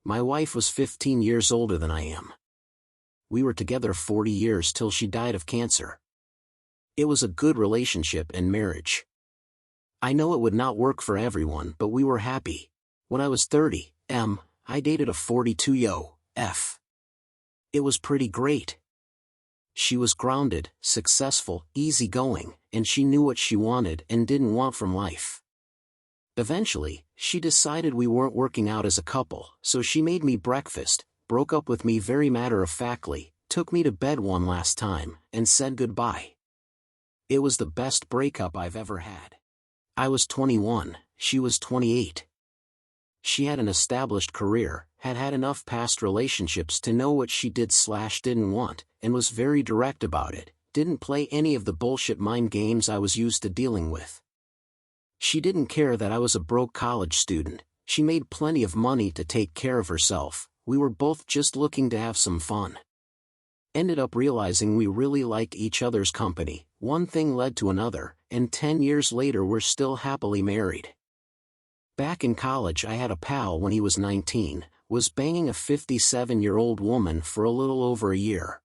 My wife was 15 years older than I am. We were together 40 years till she died of cancer. It was a good relationship and marriage. I know it would not work for everyone, but we were happy. When I was 30, I dated a 42-yo-f. It was pretty great. She was grounded, successful, easygoing, and she knew what she wanted and didn't want from life. Eventually, she decided we weren't working out as a couple, so she made me breakfast, broke up with me very matter-of-factly, took me to bed one last time, and said goodbye. It was the best breakup I've ever had. I was 21, she was 28. She had an established career, had enough past relationships to know what she didn't want, and was very direct about it, didn't play any of the bullshit mind games I was used to dealing with. She didn't care that I was a broke college student, she made plenty of money to take care of herself, we were both just looking to have some fun. Ended up realizing we really liked each other's company, one thing led to another, and 10 years later we're still happily married. Back in college I had a pal when he was 19, was banging a 57-year-old woman for a little over a year.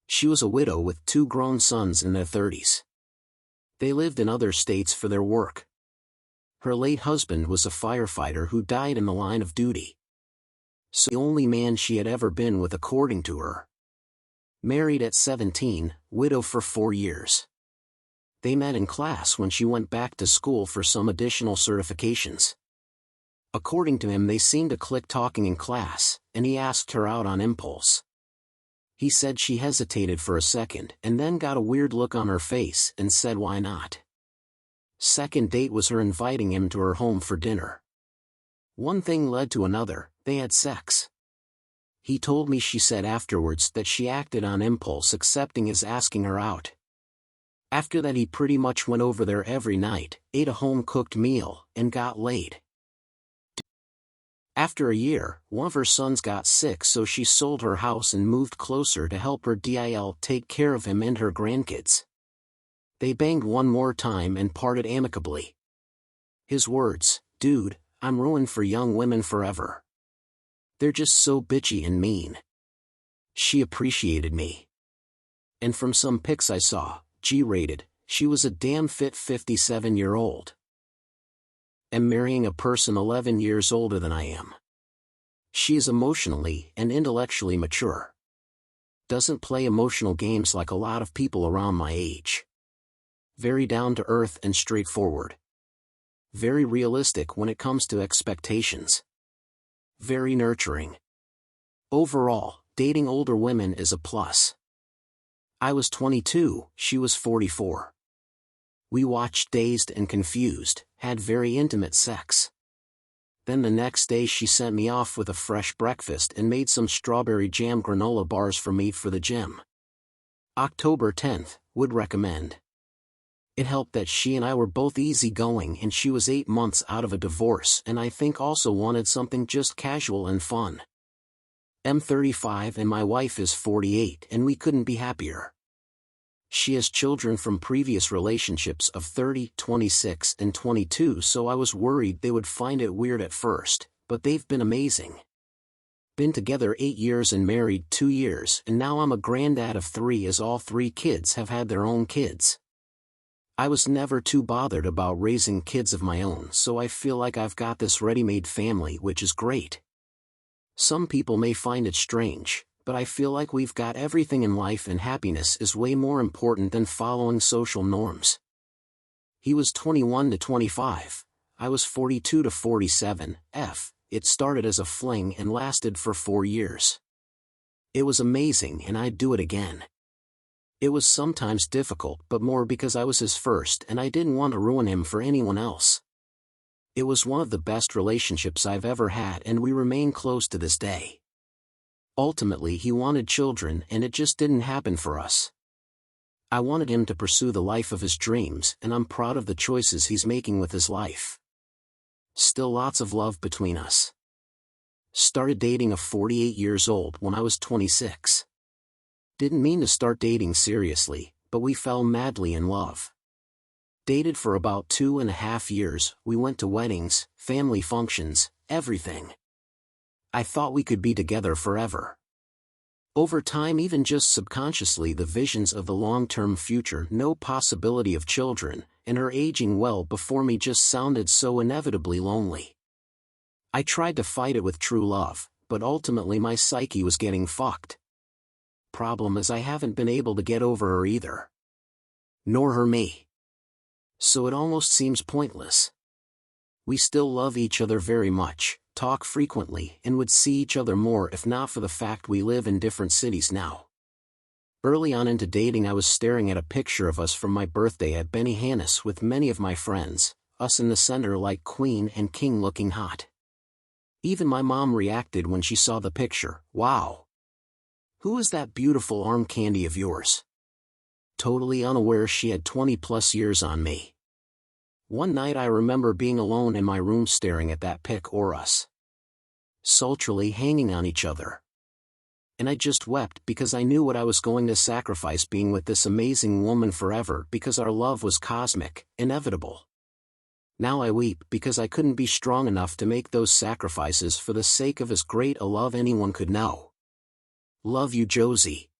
She was a widow with 2 grown sons in their 30s. They lived in other states for their work. Her late husband was a firefighter who died in the line of duty. So the only man she had ever been with according to her. Married at 17, widow for 4 years. They met in class when she went back to school for some additional certifications. According to him they seemed to click talking in class, and he asked her out on impulse. He said she hesitated for a second and then got a weird look on her face and said why not. Second date was her inviting him to her home for dinner. One thing led to another, they had sex. He told me she said afterwards that she acted on impulse accepting his asking her out. After that he pretty much went over there every night, ate a home-cooked meal, and got laid. After a year, one of her sons got sick so she sold her house and moved closer to help her dil take care of him and her grandkids. They banged one more time and parted amicably. His words, "Dude, I'm ruined for young women forever. They're just so bitchy and mean." She appreciated me. And from some pics I saw, G-rated, she was a damn fit 57-year-old. Am marrying a person 11 years older than I am. She is emotionally and intellectually mature. Doesn't play emotional games like a lot of people around my age. Very down to earth and straightforward. Very realistic when it comes to expectations. Very nurturing. Overall, dating older women is a plus. I was 22, she was 44. We watched Dazed and Confused, had very intimate sex. Then the next day she sent me off with a fresh breakfast and made some strawberry jam granola bars for me for the gym. October 10th, would recommend. It helped that she and I were both easygoing and she was 8 months out of a divorce and I think also wanted something just casual and fun. I'm 35 and my wife is 48 and we couldn't be happier. She has children from previous relationships of 30, 26 and 22 so I was worried they would find it weird at first, but they've been amazing. Been together 8 years and married 2 years and now I'm a granddad of 3 as all 3 kids have had their own kids. I was never too bothered about raising kids of my own so I feel like I've got this ready-made family which is great. Some people may find it strange, but I feel like we've got everything in life and happiness is way more important than following social norms. He was 21 to 25, I was 42 to 47, it started as a fling and lasted for 4 years. It was amazing and I'd do it again. It was sometimes difficult but more because I was his first and I didn't want to ruin him for anyone else. It was one of the best relationships I've ever had and we remain close to this day. Ultimately he wanted children and it just didn't happen for us. I wanted him to pursue the life of his dreams and I'm proud of the choices he's making with his life. Still lots of love between us. Started dating a 48 years old when I was 26. Didn't mean to start dating seriously, but we fell madly in love. Dated for about 2.5 years, we went to weddings, family functions, everything. I thought we could be together forever. Over time, even just subconsciously, the visions of the long-term future, no possibility of children, and her aging well before me just sounded so inevitably lonely. I tried to fight it with true love, but ultimately my psyche was getting fucked. Problem is I haven't been able to get over her either. Nor her me. So it almost seems pointless. We still love each other very much, talk frequently, and would see each other more if not for the fact we live in different cities now. Early on into dating, I was staring at a picture of us from my birthday at Benihana's with many of my friends, us in the center like queen and king looking hot. Even my mom reacted when she saw the picture. Wow! Who is that beautiful arm candy of yours? Totally unaware she had 20+ years on me. One night I remember being alone in my room staring at that pic or us sultrily hanging on each other. And I just wept because I knew what I was going to sacrifice being with this amazing woman forever because our love was cosmic, inevitable. Now I weep because I couldn't be strong enough to make those sacrifices for the sake of as great a love anyone could know. Love you, Josie.